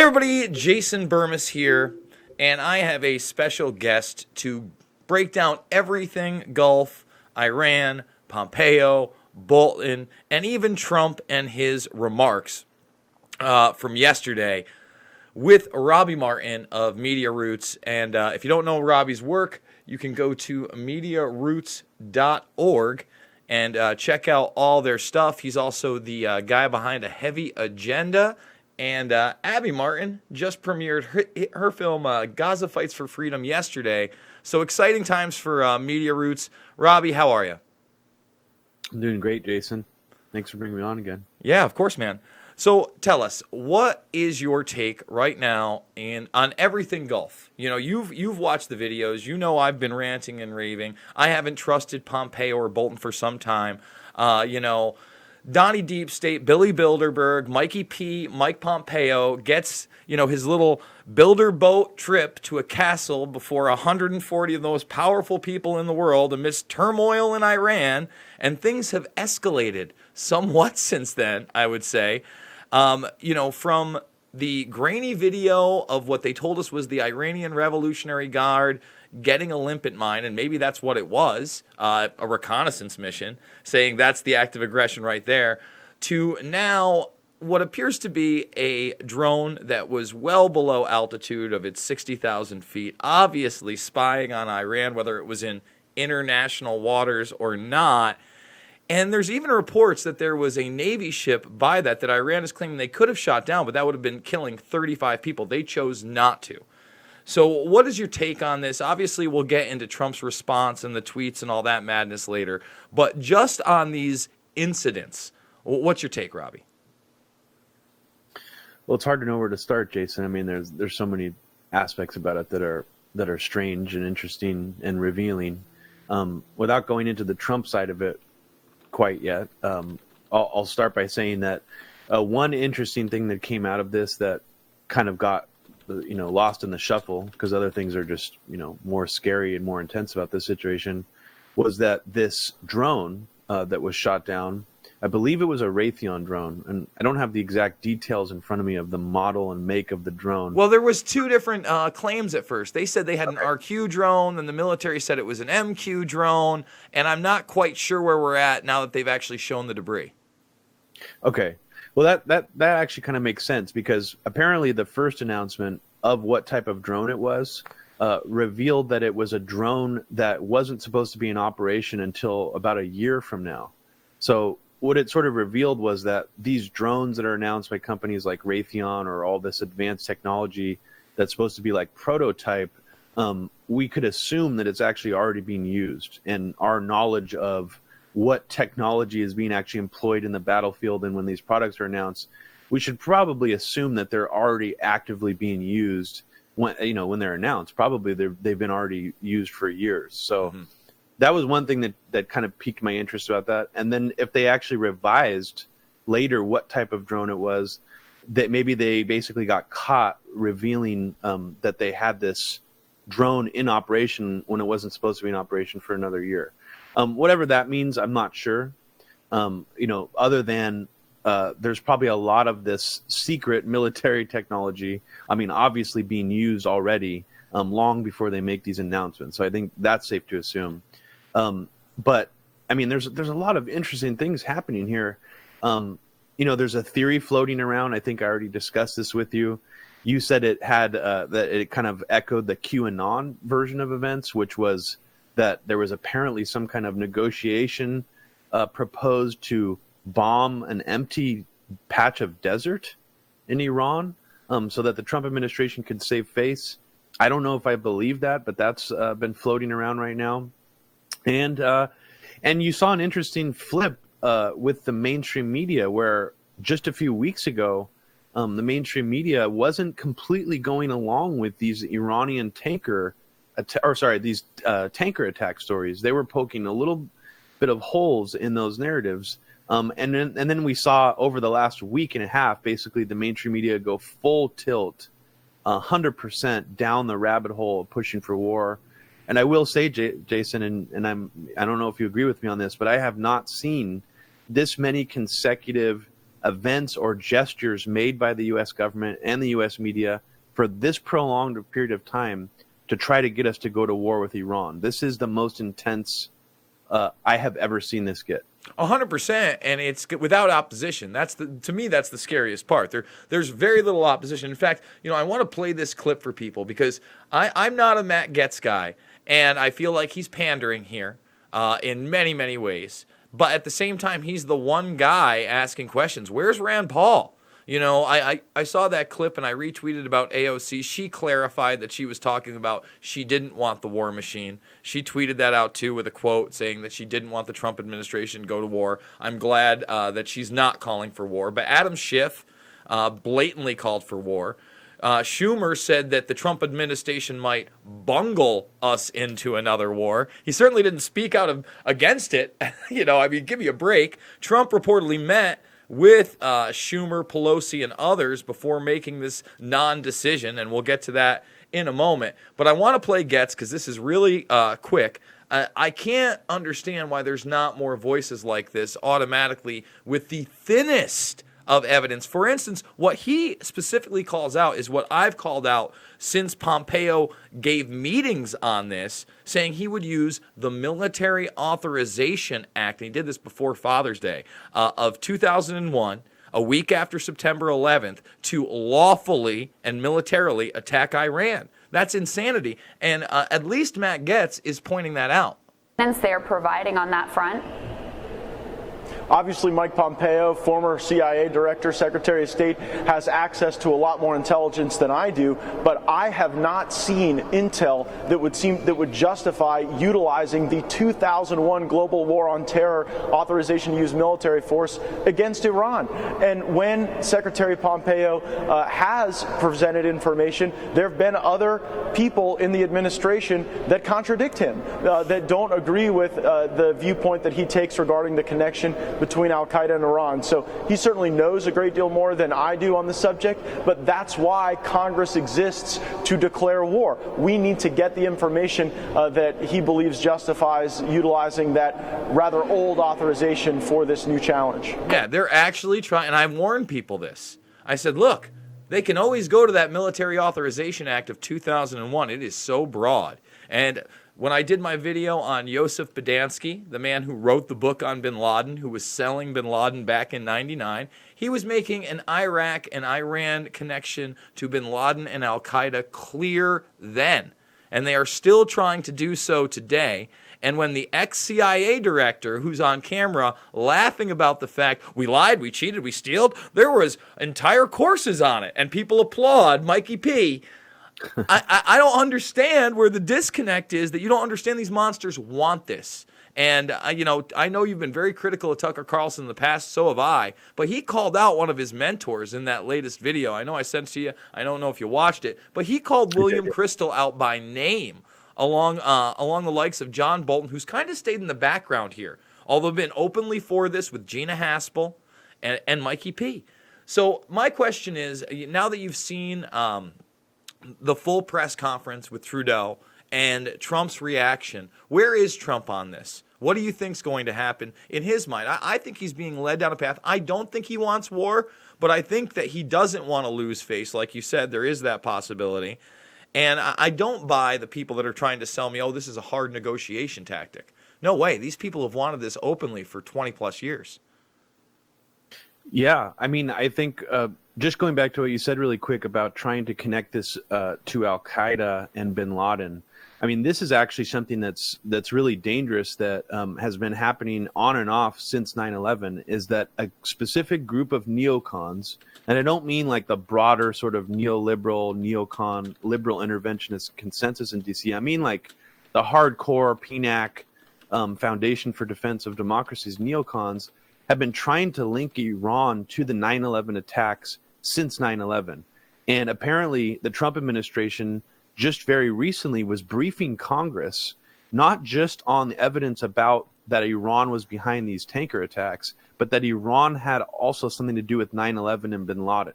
everybody, Jason Burmis here, and I have a special guest to break down everything Gulf, Iran, Pompeo, Bolton, and even Trump and his remarks from yesterday with Robbie Martin of Media Roots. And if you don't know Robbie's work, you can go to mediaroots.org and check out all their stuff. He's also the guy behind A Heavy Agenda. And Abby Martin just premiered her film Gaza Fights for Freedom yesterday. So exciting times for Media Roots. Robbie, how are you? I'm doing great, Jason. Thanks for bringing me on again. Yeah, of course, man. So tell us, what is your take right now on everything Gulf? You know, you've watched the videos. You know I've been ranting and raving. I haven't trusted Pompeo or Bolton for some time. Donnie Deep State, Billy Bilderberg, Mikey P, Mike Pompeo gets, his little builder boat trip to a castle before 140 of the most powerful people in the world amidst turmoil in Iran, and things have escalated somewhat since then, I would say. From the grainy video of what they told us was the Iranian Revolutionary Guard getting a limpet mine, and maybe that's what it was, a reconnaissance mission, saying that's the act of aggression right there, to now what appears to be a drone that was well below altitude of its 60,000 feet, obviously spying on Iran, whether it was in international waters or not. And there's even reports that there was a Navy ship by that Iran is claiming they could have shot down, but that would have been killing 35 people. They chose not to. So what is your take on this? Obviously, we'll get into Trump's response and the tweets and all that madness later. But just on these incidents, what's your take, Robbie? Well, it's hard to know where to start, Jason. I mean, there's so many aspects about it that are strange and interesting and revealing. Without going into the Trump side of it quite yet, I'll start by saying that one interesting thing that came out of this that kind of got lost in the shuffle, because other things are just, more scary and more intense about this situation, was that this drone that was shot down, I believe it was a Raytheon drone, and I don't have the exact details in front of me of the model and make of the drone. Well, there was two different claims at first. They said they had an RQ drone, and the military said it was an MQ drone, and I'm not quite sure where we're at now that they've actually shown the debris. Okay. Well, that actually kind of makes sense, because apparently the first announcement of what type of drone it was revealed that it was a drone that wasn't supposed to be in operation until about a year from now. So what it sort of revealed was that these drones that are announced by companies like Raytheon or all this advanced technology that's supposed to be like prototype, we could assume that it's actually already being used. And our knowledge of what technology is being actually employed in the battlefield and when these products are announced, we should probably assume that they're already actively being used when they're announced. Probably they've been already used for years. So that was one thing that kind of piqued my interest about that. And then if they actually revised later what type of drone it was, that maybe they basically got caught revealing that they had this drone in operation when it wasn't supposed to be in operation for another year. Whatever that means, I'm not sure. Other than there's probably a lot of this secret military technology, obviously being used already long before they make these announcements. So I think that's safe to assume. But there's a lot of interesting things happening here. There's a theory floating around. I think I already discussed this with you. You said it had that it kind of echoed the QAnon version of events, which was that there was apparently some kind of negotiation proposed to bomb an empty patch of desert in Iran so that the Trump administration could save face. I don't know if I believe that, but that's been floating around right now. And you saw an interesting flip with the mainstream media, where just a few weeks ago, the mainstream media wasn't completely going along with these Iranian tanker attack stories. They were poking a little bit of holes in those narratives. And then we saw over the last week and a half, basically the mainstream media go full tilt, 100% down the rabbit hole of pushing for war. And I will say, Jason, and I don't know if you agree with me on this, but I have not seen this many consecutive events or gestures made by the U.S. government and the U.S. media for this prolonged period of time to try to get us to go to war with Iran. This is the most intense I have ever seen this get. 100%, and it's without opposition. To me, that's the scariest part. There's very little opposition. In fact, I want to play this clip for people because I'm not a Matt Gaetz guy, and I feel like he's pandering here in many, many ways. But at the same time, he's the one guy asking questions. Where's Rand Paul? I saw that clip and I retweeted about AOC. She clarified that she was talking about she didn't want the war machine. She tweeted that out too with a quote saying that she didn't want the Trump administration to go to war. I'm glad that she's not calling for war. But Adam Schiff blatantly called for war. Schumer said that the Trump administration might bungle us into another war. He certainly didn't speak out against it. Give me a break. Trump reportedly met with Schumer, Pelosi, and others before making this non-decision, and we'll get to that in a moment. But I want to play Gaetz because this is really quick. I can't understand why there's not more voices like this automatically with the thinnest of evidence. For instance, what he specifically calls out is what I've called out since Pompeo gave meetings on this, saying he would use the Military Authorization Act, and he did this before Father's Day, of 2001, a week after September 11th, to lawfully and militarily attack Iran. That's insanity, and at least Matt Gaetz is pointing that out. They're providing on that front. Obviously, Mike Pompeo, former CIA director, Secretary of State, has access to a lot more intelligence than I do, but I have not seen intel that would justify utilizing the 2001 Global War on Terror authorization to use military force against Iran. And when Secretary Pompeo has presented information, there have been other people in the administration that contradict him, that don't agree with the viewpoint that he takes regarding the connection between al-Qaeda and Iran. So he certainly knows a great deal more than I do on the subject, but that's why Congress exists, to declare war. We need to get the information that he believes justifies utilizing that rather old authorization for this new challenge. Yeah, they're actually trying, and I've warned people this. I said, look, they can always go to that Military Authorization Act of 2001. It is so broad. And when I did my video on Yosef Bodansky, the man who wrote the book on bin Laden, who was selling bin Laden back in '99, he was making an Iraq and Iran connection to bin Laden and al-Qaeda clear then. And they are still trying to do so today. And when the ex-CIA director, who's on camera laughing about the fact we lied, we cheated, we stealed, there was entire courses on it, and people applaud Mikey P. I don't understand where the disconnect is, that you don't understand these monsters want this. And, I know you've been very critical of Tucker Carlson in the past, so have I, but he called out one of his mentors in that latest video. I know I sent it to you. I don't know if you watched it, but he called William Crystal out by name along the likes of John Bolton, who's kind of stayed in the background here, although been openly for this with Gina Haspel and Mikey P. So my question is, now that you've seen the full press conference with Trudeau and Trump's reaction, where is Trump on this? What do you think's going to happen in his mind? I think he's being led down a path. I don't think he wants war, but I think that he doesn't want to lose face. Like you said, there is that possibility. And I don't buy the people that are trying to sell me, oh, this is a hard negotiation tactic. No way. These people have wanted this openly for 20 plus years. Yeah, I mean, I think just going back to what you said really quick about trying to connect this to al-Qaeda and bin Laden, I mean, this is actually something that's really dangerous that has been happening on and off since 9/11, is that a specific group of neocons, and I don't mean like the broader sort of neoliberal, neocon, liberal interventionist consensus in DC. I mean like the hardcore PNAC, Foundation for Defense of Democracy's neocons, have been trying to link Iran to the 9/11 attacks since 9/11. And apparently the Trump administration just very recently was briefing Congress, not just on the evidence about that Iran was behind these tanker attacks, but that Iran had also something to do with 9/11 and bin Laden.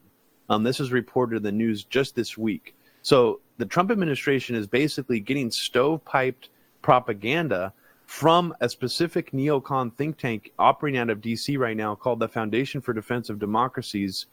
This was reported in the news just this week. So the Trump administration is basically getting stovepiped propaganda from a specific neocon think tank operating out of DC right now called the Foundation for Defense of Democracies,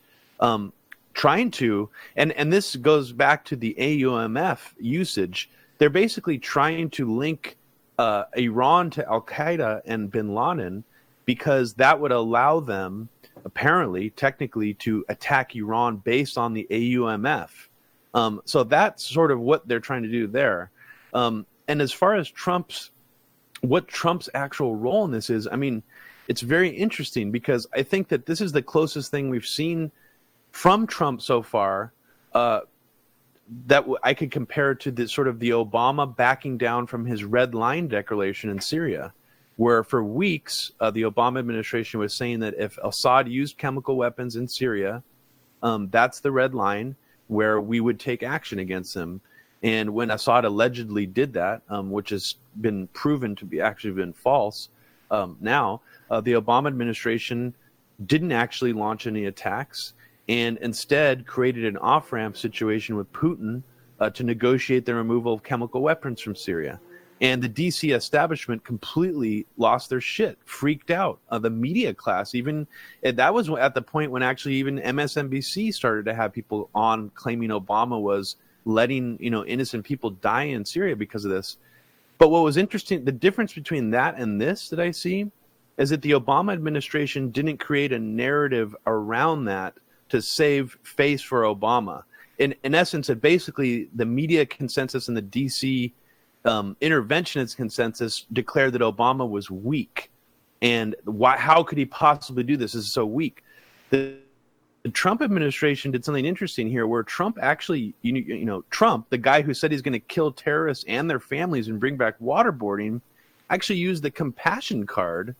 trying to, and this goes back to the AUMF usage. They're basically trying to link Iran to Al Qaeda and Bin Laden because that would allow them, apparently, technically, to attack Iran based on the AUMF. So that's sort of what they're trying to do there. And as far as what Trump's actual role in this is, I mean, it's very interesting because I think that this is the closest thing we've seen from Trump so far that I could compare to the sort of the Obama backing down from his red line declaration in Syria, where for weeks the Obama administration was saying that if Assad used chemical weapons in Syria, that's the red line where we would take action against them. And when Assad allegedly did that, which has been proven to be actually been false, now the Obama administration didn't actually launch any attacks and instead created an off-ramp situation with Putin to negotiate the removal of chemical weapons from Syria. And the DC establishment completely lost their shit, freaked out. The media class, even that was at the point when actually even MSNBC started to have people on claiming Obama was letting innocent people die in Syria because of this. But what was interesting, the difference between that and this that I see is that the Obama administration didn't create a narrative around that to save face for Obama. In essence, it basically the media consensus and the DC interventionist consensus declared that Obama was weak. And how could he possibly do this? This is so weak. The Trump administration did something interesting here where Trump actually, Trump, the guy who said he's going to kill terrorists and their families and bring back waterboarding, actually used the compassion card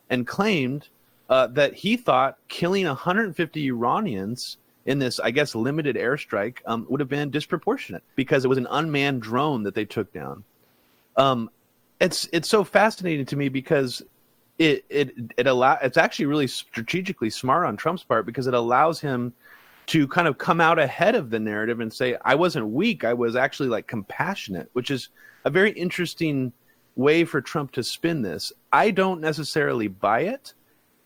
and claimed that he thought killing 150 Iranians in this, I guess, limited airstrike would have been disproportionate because it was an unmanned drone that they took down. It's so fascinating to me because it's actually really strategically smart on Trump's part because it allows him to kind of come out ahead of the narrative and say, I wasn't weak, I was actually like compassionate, which is a very interesting way for Trump to spin this. I don't necessarily buy it,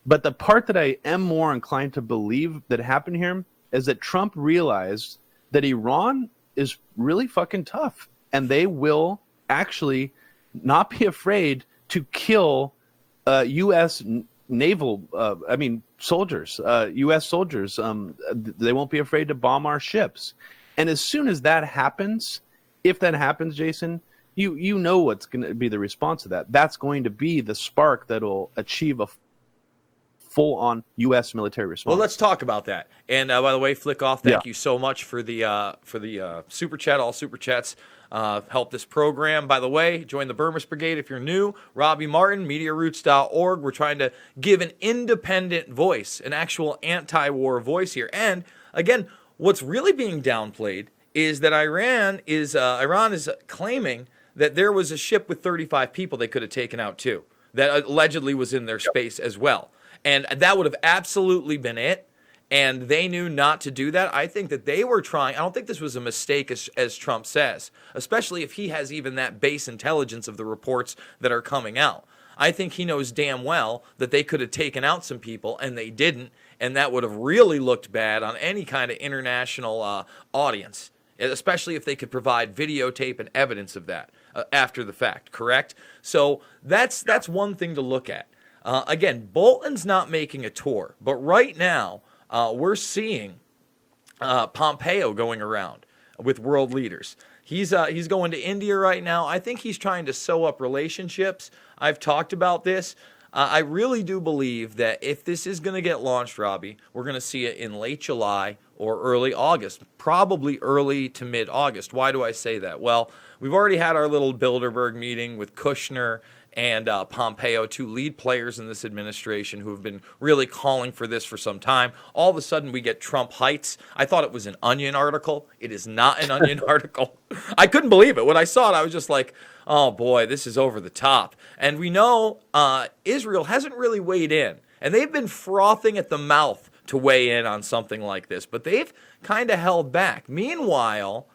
but the part that I am more inclined to believe that happened here is that Trump realized that Iran is really fucking tough and they will actually not be afraid to kill U.S. soldiers, U.S. soldiers. They won't be afraid to bomb our ships. And as soon as that happens, if that happens, Jason, you know what's going to be the response to that. That's going to be the spark that'll achieve a full-on U.S. military response. Well, let's talk about that. And by the way, Flick Off, thank you so much for the super chat. All super chats help this program. By the way, join the Burmese Brigade if you're new. Robbie Martin, MediaRoots.org. We're trying to give an independent voice, an actual anti-war voice here. And again, what's really being downplayed is that Iran is claiming that there was a ship with 35 people they could have taken out too, that allegedly was in their space as well. And that would have absolutely been it. And they knew not to do that. I think that they were trying. I don't think this was a mistake, as Trump says, especially if he has even that base intelligence of the reports that are coming out. I think he knows damn well that they could have taken out some people, and they didn't. And that would have really looked bad on any kind of international audience, especially if they could provide videotape and evidence of that after the fact, correct? So that's one thing to look at. Again, Bolton's not making a tour, but right now we're seeing Pompeo going around with world leaders. He's going to India right now. I think he's trying to sew up relationships. I've talked about this. I really do believe that if this is going to get launched, Robbie, we're going to see it in late July or early August, probably early to mid-August. Why do I say that? Well, we've already had our little Bilderberg meeting with Kushner and Pompeo, two lead players in this administration who have been really calling for this for some time. All of a sudden, we get Trump Heights. I thought it was an Onion article. It is not an Onion article. I couldn't believe it. When I saw it, I was just like, oh, boy, this is over the top. And we know Israel hasn't really weighed in. And they've been frothing at the mouth to weigh in on something like this. But they've kind of held back. Meanwhile,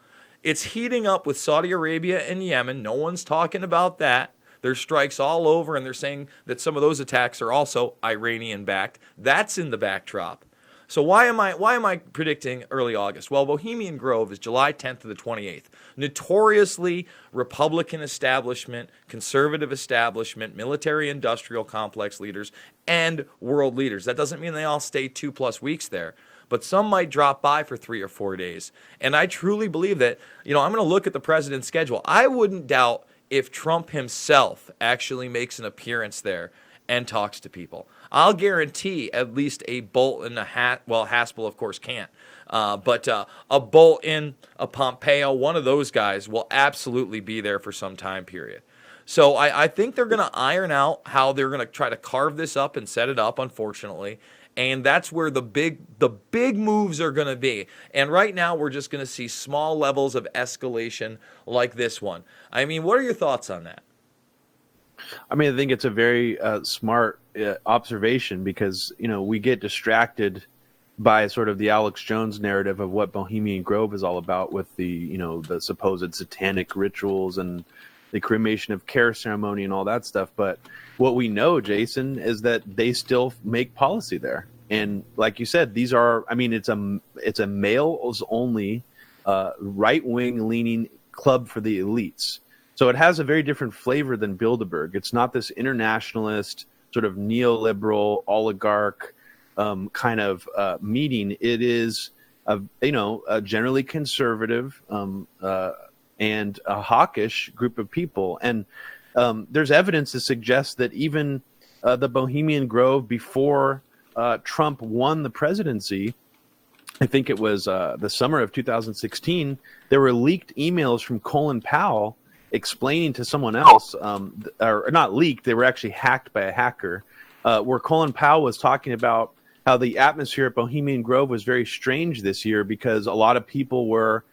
it's heating up with Saudi Arabia and Yemen. No one's talking about that. There's strikes all over, and they're saying that some of those attacks are also Iranian-backed. That's in the backdrop. So why am I predicting early August? Well, Bohemian Grove is July 10th to the 28th. Notoriously Republican establishment, conservative establishment, military-industrial complex leaders, and world leaders. That doesn't mean they all stay 2+ weeks there, but some might drop by for 3 or 4 days. And I truly believe that, I'm going to look at the president's schedule. I wouldn't doubt if Trump himself actually makes an appearance there and talks to people. I'll guarantee at least a Bolton, Haspel, of course, can't. But a Bolton, a Pompeo, one of those guys will absolutely be there for some time period. So I think they're going to iron out how they're going to try to carve this up and set it up, unfortunately. And that's where the big moves are going to be. And right now, we're just going to see small levels of escalation like this one. I mean, what are your thoughts on that? I mean, I think it's a very smart observation because, we get distracted by sort of the Alex Jones narrative of what Bohemian Grove is all about with the, the supposed satanic rituals and the cremation of care ceremony and all that stuff. But what we know, Jason, is that they still make policy there. And like you said, these are, it's a males only right-wing leaning club for the elites. So it has a very different flavor than Bilderberg. It's not this internationalist, sort of neoliberal, oligarch kind of meeting. It is, a generally conservative and a hawkish group of people. And there's evidence to suggest that even the Bohemian Grove, before Trump won the presidency, I think it was the summer of 2016, there were leaked emails from Colin Powell explaining to someone else, or not leaked, they were actually hacked by a hacker, where Colin Powell was talking about how the atmosphere at Bohemian Grove was very strange this year because a lot of people were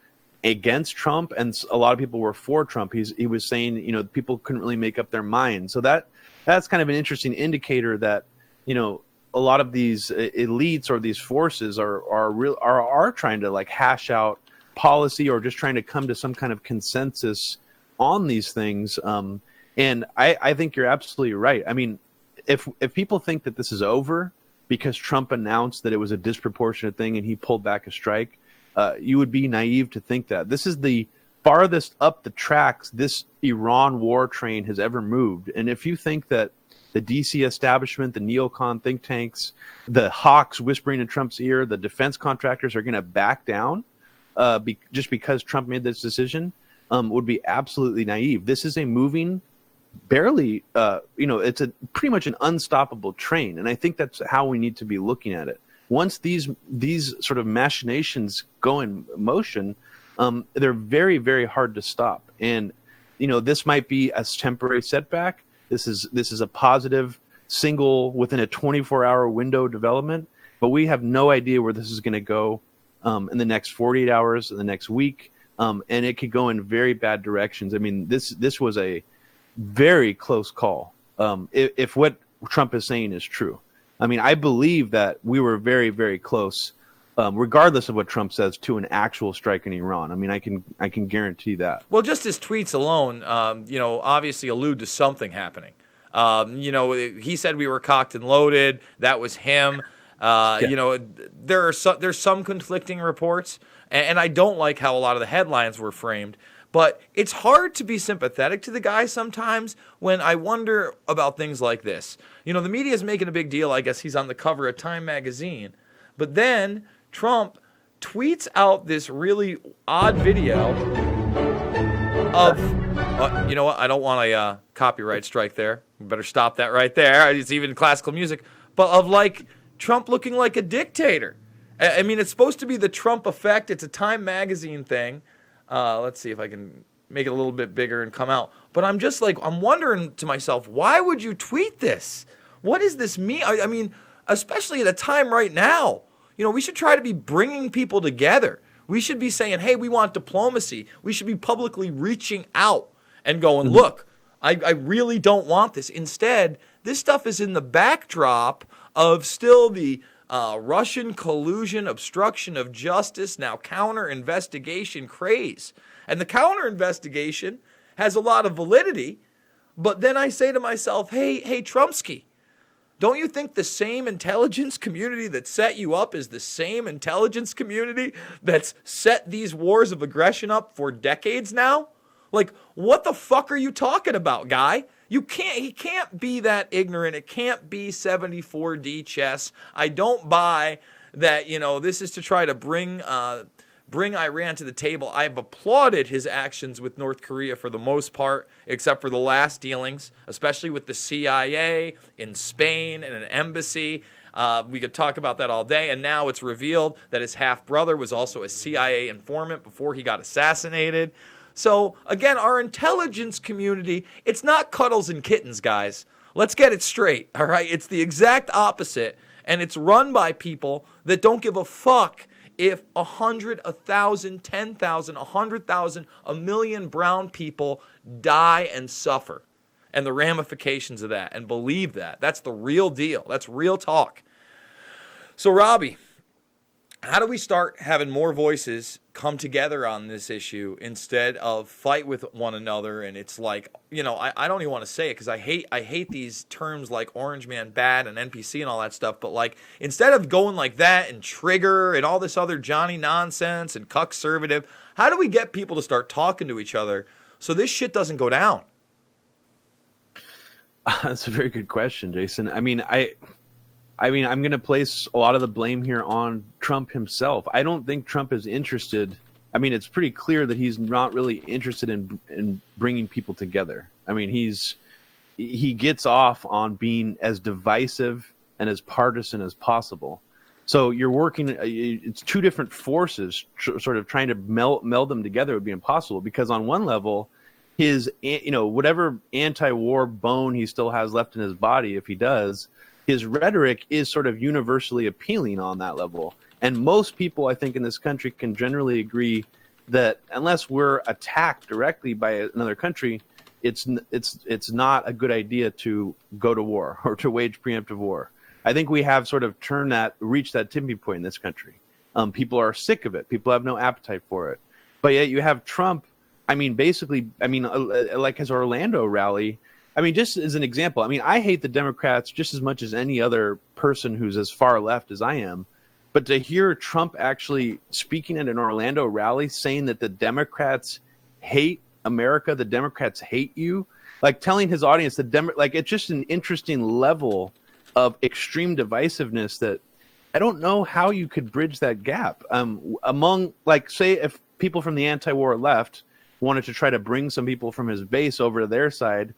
against Trump and a lot of people were for Trump. He was saying, people couldn't really make up their minds. So that's kind of an interesting indicator that, a lot of these elites or these forces are trying to like hash out policy or just trying to come to some kind of consensus on these things. And I think you're absolutely right. I mean, if people think that this is over because Trump announced that it was a disproportionate thing and he pulled back a strike, you would be naive to think that. This is the farthest up the tracks this Iran war train has ever moved. And if you think that the DC establishment, the neocon think tanks, the hawks whispering in Trump's ear, the defense contractors are going to back down just because Trump made this decision, would be absolutely naive. This is a moving, barely, it's a pretty much an unstoppable train. And I think that's how we need to be looking at it. Once these sort of machinations go in motion, they're very, very hard to stop. And, this might be a temporary setback. This is a positive single within a 24-hour window development, but we have no idea where this is going to go in the next 48 hours, in the next week. And it could go in very bad directions. I mean, this was a very close call. If what Trump is saying is true, I mean, I believe that we were very, very close, regardless of what Trump says, to an actual strike in Iran. I mean, I can guarantee that. Well, just his tweets alone, obviously allude to something happening. He said we were cocked and loaded. That was him. There's some conflicting reports. And I don't like how a lot of the headlines were framed. But it's hard to be sympathetic to the guy sometimes when I wonder about things like this. The media is making a big deal. I guess he's on the cover of Time magazine. But then Trump tweets out this really odd video of, you know what? I don't want a copyright strike there. We better stop that right there. It's even classical music. But of like Trump looking like a dictator. I mean, it's supposed to be the Trump effect. It's a Time magazine thing. Let's see if I can make it a little bit bigger and come out. But I'm just like, I'm wondering to myself, why would you tweet this? What does this mean? I mean, especially at a time right now, we should try to be bringing people together. We should be saying, hey, we want diplomacy. We should be publicly reaching out and going, look, I really don't want this. Instead, this stuff is in the backdrop of still the Russian collusion, obstruction of justice, now counter-investigation craze. And the counter-investigation has a lot of validity, But then I say to myself, hey, Trumpsky, don't you think the same intelligence community that set you up is the same intelligence community that's set these wars of aggression up for decades now? Like, what the fuck are you talking about, guy? He can't be that ignorant. It can't be 74D chess. I don't buy that, this is to try to bring Iran to the table. I've applauded his actions with North Korea for the most part, except for the last dealings, especially with the CIA in Spain and an embassy. We could talk about that all day. And now it's revealed that his half-brother was also a CIA informant before he got assassinated. So, again, our intelligence community, it's not cuddles and kittens, guys. Let's get it straight, all right? It's the exact opposite, and it's run by people that don't give a fuck if 100, 1,000, 10,000, 100,000, a million brown people die and suffer, and the ramifications of that, and believe that. That's the real deal. That's real talk. So, Robbie, how do we start having more voices come together on this issue instead of fight with one another? And it's like, I don't even want to say it because I hate these terms like Orange Man Bad and NPC and all that stuff. But like, instead of going like that and Trigger and all this other Johnny nonsense and cuckservative, how do we get people to start talking to each other so this shit doesn't go down? That's a very good question, Jason. I mean, I'm going to place a lot of the blame here on Trump himself. I don't think Trump is interested. I mean, it's pretty clear that he's not really interested in bringing people together. I mean, he gets off on being as divisive and as partisan as possible. So you're working, it's two different forces, sort of trying to meld them together would be impossible, because on one level, his, whatever anti-war bone he still has left in his body, if he does, his rhetoric is sort of universally appealing on that level. And most people, I think, in this country can generally agree that unless we're attacked directly by another country, it's not a good idea to go to war or to wage preemptive war. I think we have sort of reached that tipping point in this country. People are sick of it. People have no appetite for it. But yet you have Trump, like his Orlando rally, just as an example, I hate the Democrats just as much as any other person who's as far left as I am. But to hear Trump actually speaking at an Orlando rally saying that the Democrats hate America, the Democrats hate you, like telling his audience it's just an interesting level of extreme divisiveness that I don't know how you could bridge that gap among, say, if people from the anti-war left wanted to try to bring some people from his base over to their side.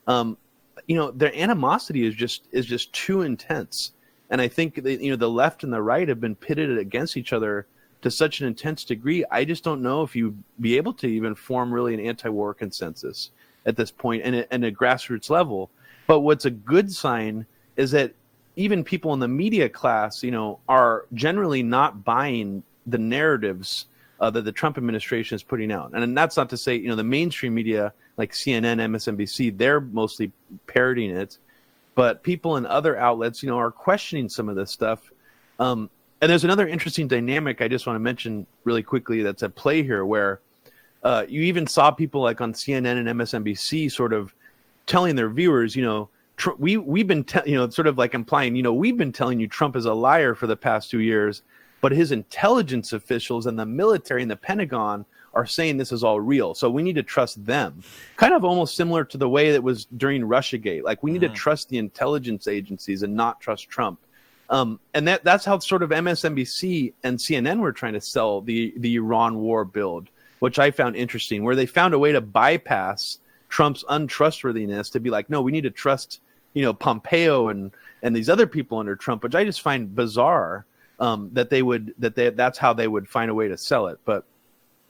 Their animosity is just too intense. And I think the left and the right have been pitted against each other to such an intense degree. I just don't know if you'd be able to even form really an anti-war consensus at this point and at a grassroots level. But what's a good sign is that even people in the media class, are generally not buying the narratives that the Trump administration is putting out. And that's not to say, the mainstream media like CNN, MSNBC, they're mostly parroting it. But people in other outlets, are questioning some of this stuff. And there's another interesting dynamic I just want to mention really quickly that's at play here, where you even saw people like on CNN and MSNBC sort of telling their viewers, we've been, sort of like implying, we've been telling you Trump is a liar for the past 2 years, but his intelligence officials and the military and the Pentagon are saying this is all real. So we need to trust them. Kind of almost similar to the way that was during Russiagate. Like we need to trust the intelligence agencies and not trust Trump. And that's how sort of MSNBC and CNN were trying to sell the Iran war build, which I found interesting, where they found a way to bypass Trump's untrustworthiness to be like, no, we need to trust, Pompeo and these other people under Trump, which I just find bizarre. That's how they would find a way to sell it. But,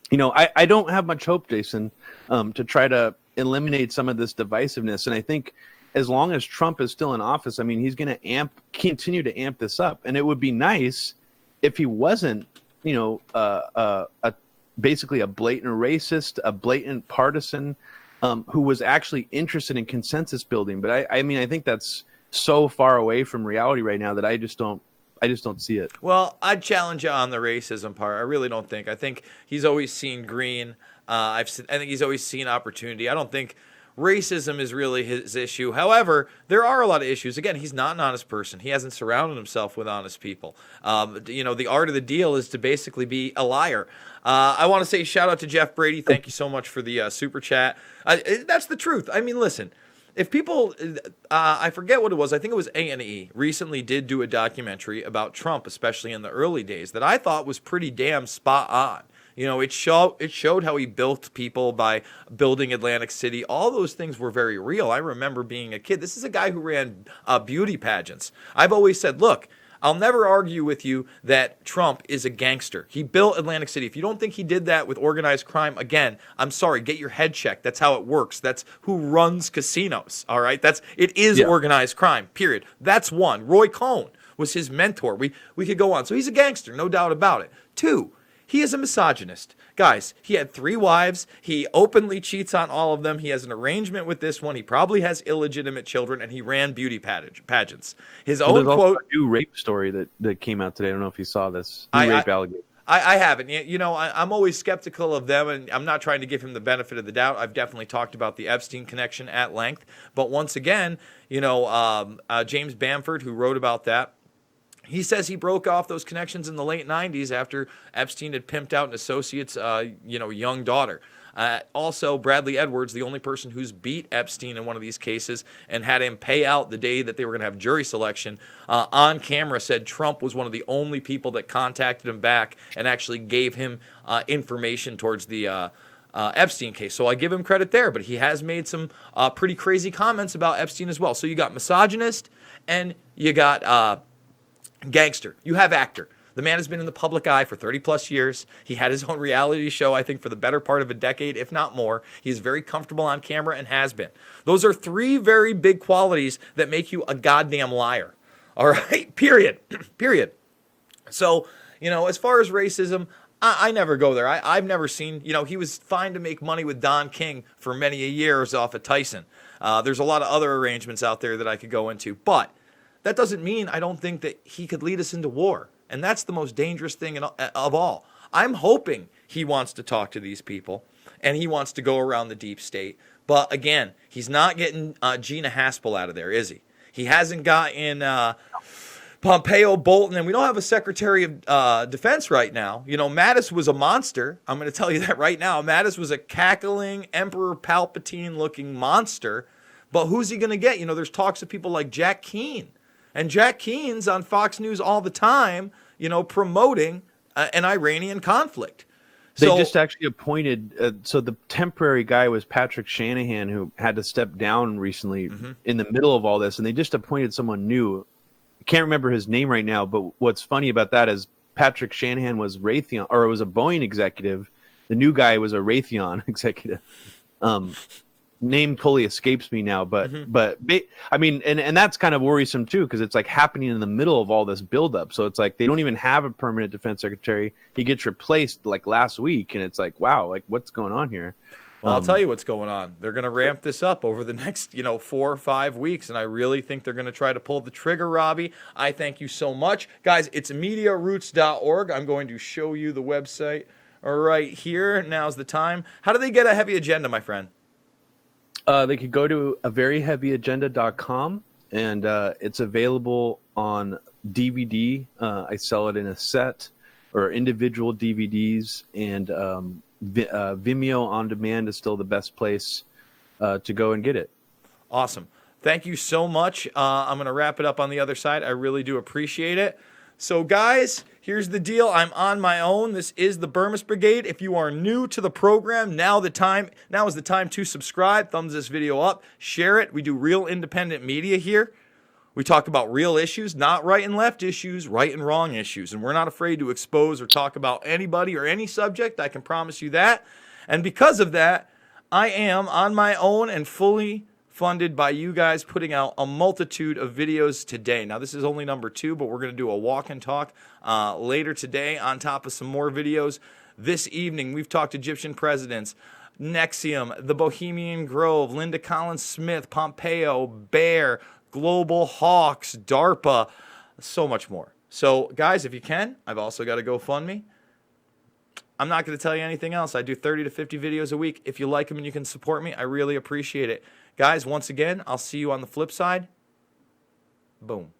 I don't have much hope, Jason, to try to eliminate some of this divisiveness. And I think as long as Trump is still in office, he's going to continue to amp this up. And it would be nice if he wasn't, basically a blatant racist, a blatant partisan, who was actually interested in consensus building. But I think that's so far away from reality right now that I just don't see it. Well, I'd challenge you on the racism part. I really don't think. I think he's always seen green. I think he's always seen opportunity. I don't think racism is really his issue. However, there are a lot of issues. Again, he's not an honest person. He hasn't surrounded himself with honest people. The art of the deal is to basically be a liar. I want to say shout out to Jeff Brady. Thank you so much for the super chat. That's the truth. I mean, listen. If people, I forget what it was, I think it was A&E, recently did do a documentary about Trump, especially in the early days, that I thought was pretty damn spot on. It showed how he built people by building Atlantic City. All those things were very real. I remember being a kid. This is a guy who ran beauty pageants. I've always said, look, I'll never argue with you that Trump is a gangster. He built Atlantic City. If you don't think he did that with organized crime, again, I'm sorry, get your head checked. That's how it works. That's who runs casinos, all right? It is organized crime, period. That's one. Roy Cohn was his mentor. We could go on. So he's a gangster, no doubt about it. Two, he is a misogynist. Guys, he had 3 wives. He openly cheats on all of them. He has an arrangement with this one. He probably has illegitimate children, and he ran beauty pageants. His own there's quote... also a new rape story that came out today. I don't know if you saw this. Rape allegation. I haven't. I'm always skeptical of them, and I'm not trying to give him the benefit of the doubt. I've definitely talked about the Epstein connection at length. But once again, James Bamford, who wrote about that, he says he broke off those connections in the late 90s after Epstein had pimped out an associate's, young daughter. Also, Bradley Edwards, the only person who's beat Epstein in one of these cases and had him pay out the day that they were going to have jury selection, on camera said Trump was one of the only people that contacted him back and actually gave him information towards the Epstein case. So I give him credit there, but he has made some pretty crazy comments about Epstein as well. So you got misogynist and you got... gangster. You have actor. The man has been in the public eye for 30 plus years. He had his own reality show, I think, for the better part of a decade, if not more. He's very comfortable on camera and has been. Those are 3 very big qualities that make you a goddamn liar. All right? Period. Period. So, as far as racism, I never go there. I've never seen, he was fine to make money with Don King for many years off of Tyson. There's a lot of other arrangements out there that I could go into, but that doesn't mean I don't think that he could lead us into war. And that's the most dangerous thing of all. I'm hoping he wants to talk to these people and he wants to go around the deep state. But again, he's not getting Gina Haspel out of there, is he? He hasn't gotten Pompeo, Bolton, and we don't have a Secretary of Defense right now. Mattis was a monster. I'm going to tell you that right now. Mattis was a cackling Emperor Palpatine-looking monster. But who's he going to get? There's talks of people like Jack Keane. And Jack Keane's on Fox News all the time, promoting an Iranian conflict. They just actually appointed, so the temporary guy was Patrick Shanahan, who had to step down recently in the middle of all this, and they just appointed someone new. I can't remember his name right now, but what's funny about that is Patrick Shanahan was Raytheon, or it was a Boeing executive. The new guy was a Raytheon executive. Name totally escapes me now, but I mean, and that's kind of worrisome too, because it's like happening in the middle of all this buildup. So it's like they don't even have a permanent defense secretary. He gets replaced like last week, and it's like, wow, like what's going on here? Well, I'll tell you what's going on. They're going to ramp this up over the next, 4 or 5 weeks, and I really think they're going to try to pull the trigger, Robbie. I thank you so much. Guys, it's MediaRoots.org. I'm going to show you the website right here. Now's the time. How do they get a heavy agenda, my friend? They could go to averyheavyagenda.com, and it's available on DVD. I sell it in a set or individual DVDs, and Vimeo on demand is still the best place to go and get it. Awesome. Thank you so much. I'm going to wrap it up on the other side. I really do appreciate it. So, guys, here's the deal. I'm on my own. This is the Burmis Brigade. If you are new to the program, now is the time to subscribe. Thumbs this video up. Share it. We do real independent media here. We talk about real issues, not right and left issues, right and wrong issues. And we're not afraid to expose or talk about anybody or any subject. I can promise you that. And because of that, I am on my own and fully funded by you guys putting out a multitude of videos today. Now, this is only number 2, but we're going to do a walk and talk later today on top of some more videos. This evening, we've talked Egyptian presidents, Nexium, the Bohemian Grove, Linda Collins Smith, Pompeo, Bear, Global Hawks, DARPA, so much more. So, guys, if you can, I've also got a GoFundMe. I'm not going to tell you anything else. I do 30 to 50 videos a week. If you like them and you can support me, I really appreciate it. Guys, once again, I'll see you on the flip side. Boom.